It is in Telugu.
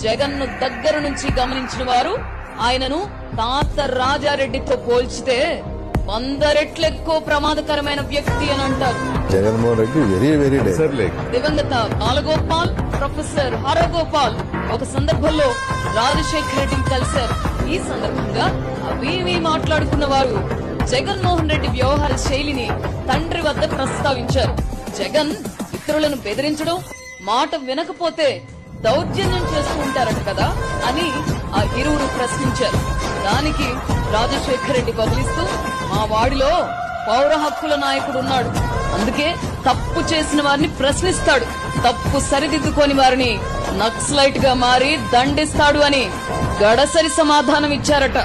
జగన్ ను దగ్గర నుంచి గమనించిన వారు ఆయనను తాత రాజారెడ్డితో పోల్చితే 100 రెట్లు ఎక్కువ ప్రమాదకరమైన వ్యక్తి అని అంటారు. జగన్మోహన్ రెడ్డి వెరీ దివంగత బాలగోపాల్, ప్రొఫెసర్ హరగోపాల్ ఒక సందర్భంలో రాజశేఖర రెడ్డిని కలిశారు. ఈ సందర్భంగా అవి మాట్లాడుకున్న వారు జగన్మోహన్ రెడ్డి వ్యవహార శైలిని తండ్రి వద్ద ప్రస్తావించారు. జగన్ ఇతరులను బెదిరించడం, మాట వినకపోతే దౌర్జన్యం చేస్తూ ఉంటారట కదా అని ఆ ఇరువురు ప్రశ్నించారు. దానికి రాజశేఖర రెడ్డి బదిలిస్తూ, మా వాడిలో పౌర హక్కుల నాయకుడు ఉన్నాడు, అందుకే తప్పు చేసిన వారిని ప్రశ్నిస్తాడు, తప్పు సరిదిద్దుకొని వారిని నక్సలైట్ గా మారి దండిస్తాడు అని గడసరి సమాధానం ఇచ్చారట.